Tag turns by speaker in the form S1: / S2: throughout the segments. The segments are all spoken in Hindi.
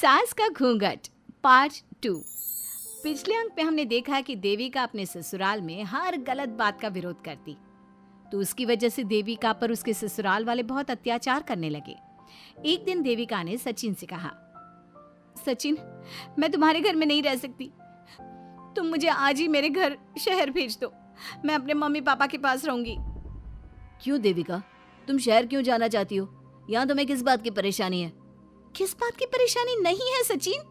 S1: सास का घूंघट पार्ट 2। पिछले अंक में हमने देखा कि देविका अपने ससुराल में हर गलत बात का विरोध करती, तो उसकी वजह से देविका पर उसके ससुराल वाले बहुत अत्याचार करने लगे। एक दिन देविका ने सचिन से कहा, सचिन, मैं तुम्हारे घर में नहीं रह सकती, तुम मुझे आज ही मेरे घर शहर भेज दो, मैं अपने मम्मी पापा के पास रहूंगी।
S2: क्यों देविका, तुम शहर क्यों जाना चाहती हो? यहाँ तुम्हें किस बात की परेशानी है?
S1: किस बात की परेशानी नहीं है सचिन,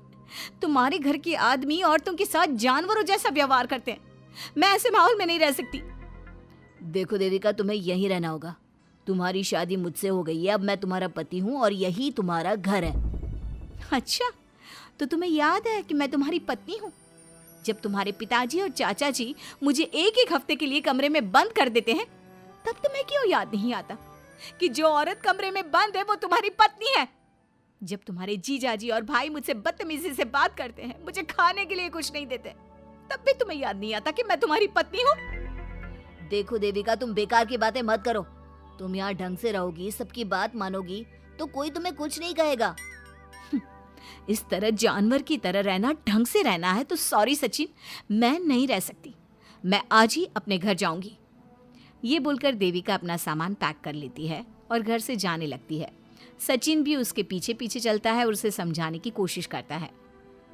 S1: तुम्हारे घर के आदमी औरतों के साथ जानवरों जैसा व्यवहार करते हैं, मैं ऐसे माहौल में नहीं रह सकती।
S2: देखो देविका, तुम्हें यहीं रहना होगा। तुम्हारी शादी मुझसे हो गई है, अब मैं तुम्हारा पति हूँ और यही तुम्हारा घर है।
S1: अच्छा, तो तुम्हें याद है कि मैं तुम्हारी पत्नी हूँ? जब तुम्हारे पिताजी और चाचा जी मुझे एक एक हफ्ते के लिए कमरे में बंद कर देते हैं, तब तुम्हें क्यों याद नहीं आता कि जो औरत कमरे में बंद है वो तुम्हारी पत्नी है? जब तुम्हारे जीजाजी और भाई मुझसे बदतमीजी से बात करते हैं, मुझे खाने के लिए कुछ नहीं देते, तब भी तुम्हें याद नहीं आता कि मैं तुम्हारी पत्नी हूँ?
S2: देखो देविका, तुम बेकार की बातें मत करो। तुम यहाँ ढंग से रहोगी, सबकी बात मानोगी, तो कोई तुम्हें कुछ नहीं कहेगा।
S1: इस तरह जानवर की तरह रहना, ढंग से रहना है तो सॉरी सचिन, मैं नहीं रह सकती, मैं आज ही अपने घर जाऊंगी। ये बोलकर देविका अपना सामान पैक कर लेती है और घर से जाने लगती है। सचिन भी उसके पीछे पीछे चलता है और उसे समझाने की कोशिश करता है।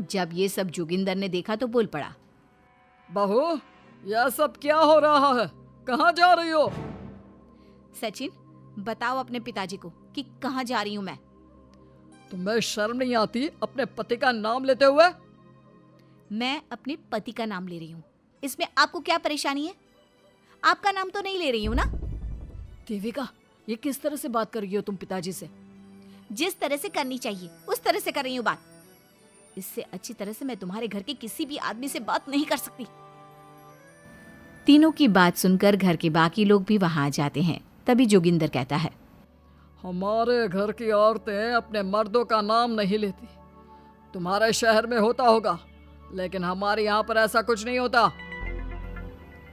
S1: जब ये सब जोगिंदर ने देखा तो बोल पड़ा,
S3: बहू, यह सब क्या हो रहा है? कहाँ जा रही हो?
S1: सचिन, बताओ अपने पिताजी को कि कहाँ जा रही हूँ मैं।
S3: तुम्हें शर्म नहीं आती अपने पति का नाम लेते हुए?
S1: मैं अपने पति का नाम ले रही हूँ, इसमें आपको क्या परेशानी है? आपका नाम तो नहीं ले रही हूँ ना?
S2: देविका, ये किस तरह से बात कर रही हो तुम पिताजी से?
S1: जिस तरह से करनी चाहिए उस तरह से कर रही हूँ बात। इससे अच्छी तरह से मैं तुम्हारे घर के किसी भी आदमी से बात नहीं कर सकती। तीनों की बात सुनकर घर के बाकी लोग भी वहां आ जाते हैं। तभी जोगिंदर कहता है,
S3: हमारे घर की औरतें अपने मर्दों का नाम नहीं लेती। तुम्हारे शहर में होता होगा, लेकिन हमारे यहाँ पर ऐसा कुछ नहीं होता।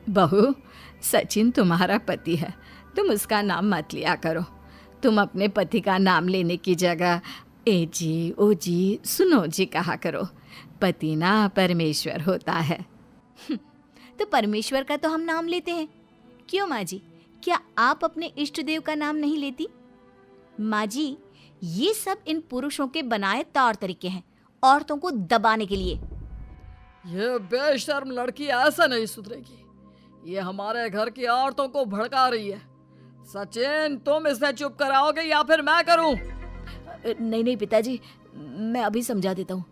S1: बहू, सचिन तुम्हारा पति है, तुम उसका नाम मत लिया करो। तुम अपने पति का नाम लेने की जगह ए जी, ओ जी, सुनो जी कहा करो। पति ना परमेश्वर होता है। तो परमेश्वर का तो हम नाम लेते हैं। क्यों माँ जी, क्या आप अपने इष्ट देव का नाम नहीं लेती? माँ जी, ये सब इन पुरुषों के बनाए तौर तरीके हैं, औरतों को दबाने के लिए।
S3: ये बेशर्म लड़की ऐसा नहीं सुधरेगी। ये हमारे घर की औरतों को भड़का रही है। सचिन, तुम इसे चुप कराओगे या फिर मैं करूं?
S2: नहीं नहीं पिताजी, मैं अभी समझा देता हूँ।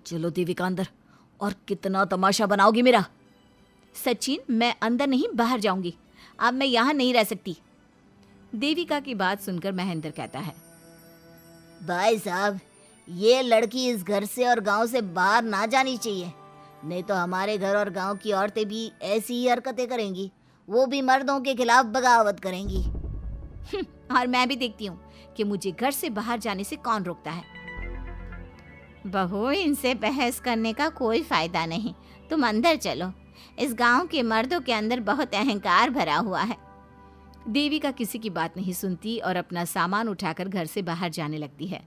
S2: चलो देविका अंदर, और कितना तमाशा बनाओगी मेरा।
S1: सचिन, मैं अंदर नहीं बाहर जाऊंगी, अब मैं यहाँ नहीं रह सकती। देविका की बात सुनकर महेंद्र कहता है,
S2: भाई साहब, ये लड़की इस घर से और गांव से बाहर ना जानी चाहिए, नहीं तो हमारे घर और गांव की औरतें भी ऐसी ही हरकतें करेंगी, वो भी मर्दों के खिलाफ बगावत करेंगी।
S1: और मैं भी देखती हूँ कि मुझे घर से बाहर जाने से कौन रोकता है। बहू, इनसे बहस करने का कोई फायदा नहीं, तुम अंदर चलो। इस गांव के मर्दों के अंदर बहुत अहंकार भरा हुआ है। देविका किसी की बात नहीं सुनती और अपना सामान उठाकर घर से बाहर जाने लगती है।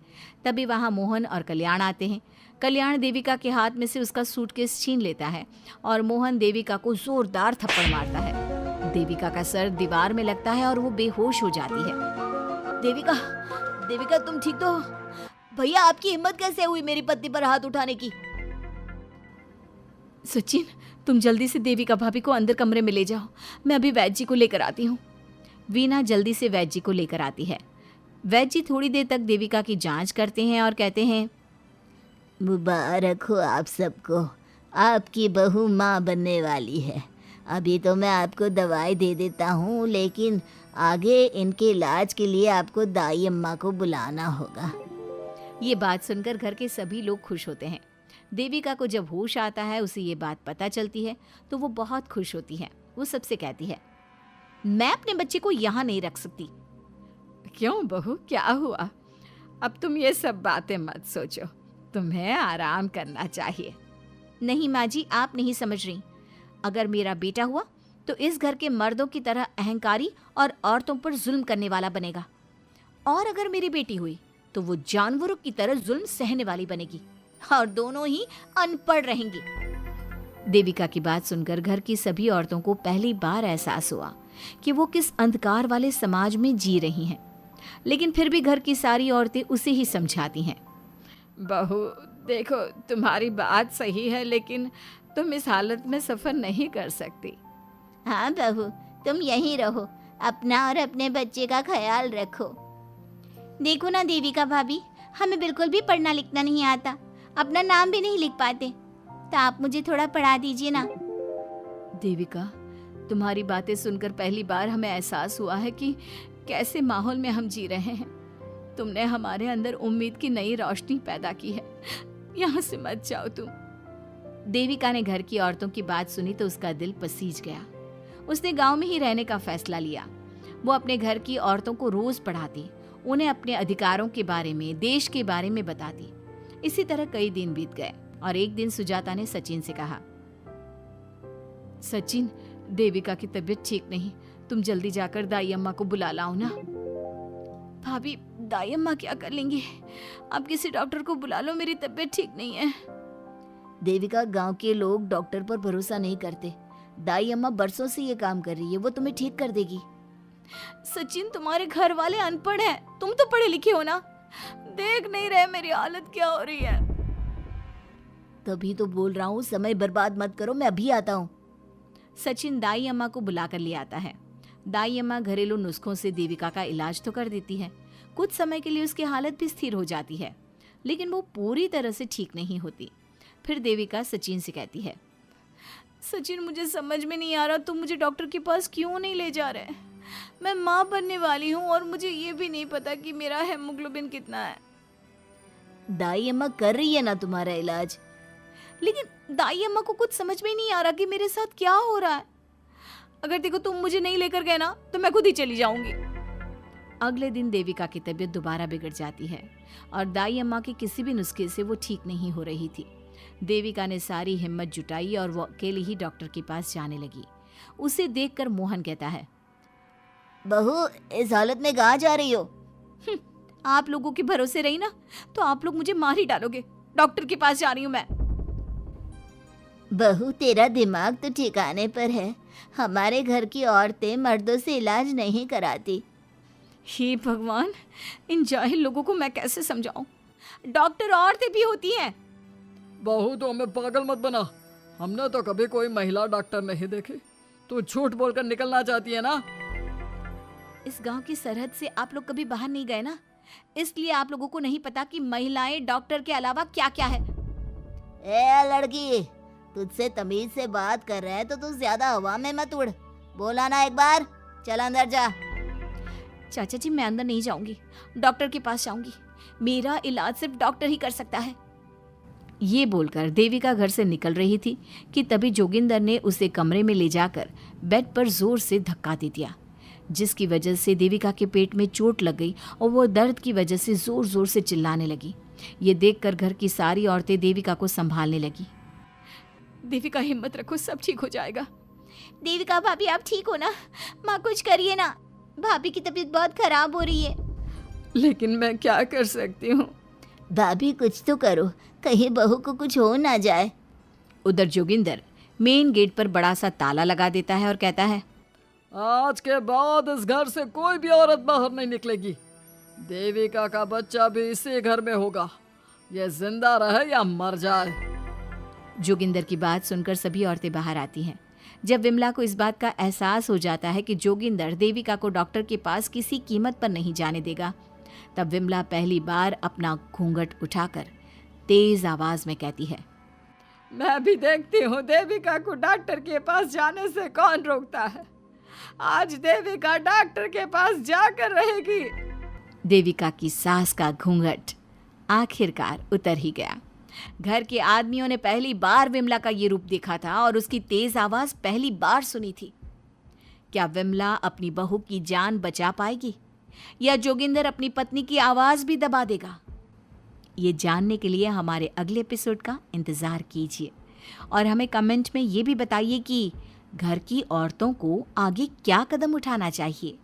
S1: तभी वहां मोहन और कल्याण आते हैं। कल्याण देविका के हाथ में से उसका सूटकेस छीन लेता है और मोहन देविका को जोरदार थप्पड़ मारता है। देविका का सर दीवार में लगता है और वो बेहोश हो जाती है।
S2: देविका, देविका तुम ठीक तो हो? भैया, आपकी हिम्मत कैसे हुई मेरी पत्नी पर हाथ उठाने की?
S1: सचिन, तुम जल्दी से देविका भाभी को अंदर कमरे में ले जाओ, मैं अभी वैद्य जी को लेकर आती हूँ। वीना जल्दी से वैद्य जी को लेकर आती है। वैद्य जी थोड़ी देर तक देविका की जांच करते हैं और कहते हैं,
S2: मुबारक हो आप सबको, आपकी बहू माँ बनने वाली है। अभी तो मैं आपको दवाई दे देता हूँ, लेकिन आगे इनके इलाज के लिए आपको दाई अम्मा को बुलाना होगा।
S1: ये बात सुनकर घर के सभी लोग खुश होते हैं। देविका को जब होश आता है, उसे ये बात पता चलती है तो वो बहुत खुश होती है। वो सबसे कहती है, मैं अपने बच्चे को यहाँ नहीं रख सकती। क्यों बहू, क्या हुआ? अब तुम ये सब बातें मत सोचो, तुम्हें आराम करना चाहिए। नहीं माँ जी, आप नहीं समझ रही। अगर मेरा बेटा हुआ तो इस घर के मर्दों की तरह अहंकारी और औरतों पर जुल्म करने वाला बनेगा, और अगर मेरी बेटी हुई तो वो जानवरों की तरह जुल्म सहने वाली बनेगी और दोनों ही अनपढ़ रहेंगी। देविका की बात सुनकर घर की सभी औरतों को पहली बार एहसास हुआ कि वो किस अंधकार वाले समाज में जी रही हैं। लेकिन फिर भी घर की सारी औरतें उसे ही समझाती हैं। बहू देखो, तुम्हारी बात सही है, लेकिन तुम इस हालत में सफर नहीं कर सकती।
S2: हाँ बहू, तुम यहीं रहो, अपना और अपने बच्चे का ख्याल रखो।
S1: देखो ना देविका भाभी, हमें बिल्कुल भी पढ़ना लिखना नहीं आता, अपना नाम भी नहीं लिख पाते, तो आप मुझे थोड़ा पढ़ा दीजिए ना। देविका, तुम्हारी बातें सुनकर पहली बार हमें एहसास हुआ है कि कैसे माहौल में हम जी रहे हैं। तुमने हमारे अंदर उम्मीद की नई रोशनी पैदा की है। यहाँ से मत जाओ तुम। देविका ने घर की औरतों की बात सुनी तो उसका दिल पसीज गया। उसने गांव में ही रहने का फैसला लिया। वो अपने घर की औरतों को रोज पढ़ाती, उन्हें अपने अधिकारों के बारे में, देश के बारे में बताती। इसी तरह कई दिन बीत गए और एक दिन सुजाता ने सचिन से कहा, सचिन, देविका की तबीयत ठीक नहीं, तुम जल्दी जाकर दाई अम्मा को बुला लाओ ना। भाभी, दाई अम्मा क्या कर लेंगी? आप किसी डॉक्टर को बुला लो, मेरी तबीयत ठीक नहीं है।
S2: देविका, गांव के लोग डॉक्टर पर भरोसा नहीं करते। दाई अम्मा बरसों से ये काम कर रही है, वो तुम्हें ठीक कर देगी।
S1: सचिन, तुम्हारे घर वाले अनपढ़ हैं, तुम तो पढ़े लिखे हो ना, देख नहीं रहे मेरी हालत क्या हो रही है।
S2: तभी तो बोल रहा हूँ, समय बर्बाद मत करो, मैं अभी आता हूँ।
S1: सचिन दाई अम्मा को बुलाकर ले आता है। दाई अम्मा घरेलू नुस्खों से देविका का इलाज तो कर देती है। कुछ समय के लिए उसकी हालत भी स्थिर हो जाती है, लेकिन वो पूरी तरह से ठीक नहीं होती। फिर देविका सचिन से कहती है, सचिन, मुझे समझ में नहीं आ रहा, तुम मुझे डॉक्टर के पास क्यों नहीं ले जा रहे? मैं माँ बनने वाली हूँ और मुझे ये भी नहीं पता कि मेरा हेमोग्लोबिन कितना है।
S2: दाई अम्मा कर रही है ना तुम्हारा इलाज।
S1: लेकिन दाई अम्मा को कुछ समझ में ही नहीं आ रहा कि मेरे साथ क्या हो रहा है। अगर देखो तुम मुझे नहीं लेकर गए ना, तो मैं खुद ही चली जाऊंगी। अगले दिन देविका की तबीयत दोबारा बिगड़ जाती है और दाई अम्मा के किसी भी नुस्खे से वो ठीक नहीं हो रही थी। देविका ने सारी हिम्मत जुटाई और वो अकेली ही डॉक्टर के पास जाने लगी। उसे देखकर मोहन कहता है,
S2: बहू, इस हालत में कहाँ जा रही हो?
S1: आप लोगों के भरोसे रही ना तो आप लोग मुझे मार ही डालोगे। डॉक्टर के पास जा रही हूँ मैं।
S2: बहू, तेरा दिमाग तो ठिकाने पर है। हमारे घर की औरतें मर्दों से इलाज नहीं कराती।
S1: हे भगवान, इन जाहिल लोगों को मैं कैसे समझाऊं? डॉक्टर औरतें भी होती हैं।
S3: बहू, तो हमें पागल मत बना, हमने तो कभी कोई महिला डॉक्टर नहीं देखी। तू झूठ बोलकर निकलना चाहती है ना?
S1: इस गांव की सरहद से आप लोग कभी बाहर नहीं गए ना, इसलिए आप लोगों को नहीं पता कि महिलाएं डॉक्टर के अलावा क्या क्या है।
S2: ए लड़की, तुझसे तमीज से बात कर रहे हैं तो तू ज्यादा हवा में मत उड़। बोला ना एक बार, चल अंदर जा।
S1: चाचा जी, मैं अंदर नहीं जाऊंगी, डॉक्टर के पास जाऊंगी। मेरा इलाज सिर्फ डॉक्टर ही कर सकता है। ये बोलकर देविका घर से निकल रही थी कि तभी जोगिंदर ने उसे कमरे में ले जाकर बेड पर जोर से धक्का दे दिया, जिसकी वजह से देविका के पेट में चोट लग गई और वो दर्द की वजह से जोर जोर से चिल्लाने लगी। ये देखकर घर की सारी औरतें देविका को संभालने लगी। देविका, हिम्मत रखो, सब ठीक हो जाएगा।
S2: देविका भाभी, आप ठीक हो ना? माँ, कुछ करिए ना, भाभी की तबीयत बहुत खराब हो रही है।
S1: लेकिन मैं क्या कर सकती हूँ?
S2: भाभी, कुछ तो करो, कहीं बहू को कुछ हो ना जाए।
S1: उधर जोगिंदर मेन गेट पर बड़ा सा ताला लगा देता है और कहता है,
S3: आज के बाद इस घर से कोई भी औरत बाहर नहीं निकलेगी। देविका का बच्चा भी इसी घर में होगा, ये जिंदा रहे या मर जाए।
S1: जोगिंदर की बात सुनकर सभी औरतें बाहर आती हैं। जब विमला को इस बात का एहसास हो जाता है कि जोगिंदर देविका को डॉक्टर के पास किसी कीमत पर नहीं जाने देगा, तब विमला पहली बार अपना घूंघट उठाकर तेज आवाज में कहती है, मैं भी देखती हूँ देविका को डॉक्टर के पास जाने से कौन रोकता है। आज देविका डॉक्टर के पास जाकर रहेगी। देविका की सास का घूंघट आखिरकार उतर ही गया। घर के आदमियों ने पहली बार विमला का ये रूप देखा था और उसकी तेज आवाज पहली बार सुनी थी। क्या विमला अपनी बहू की जान बचा पाएगी या जोगिंदर अपनी पत्नी की आवाज भी दबा देगा? ये जानने के लिए हमारे अगले एपिसोड का इंतजार कीजिए और हमें कमेंट में ये भी बताइए कि घर की औरतों को आगे क्या कदम उठाना चाहिए।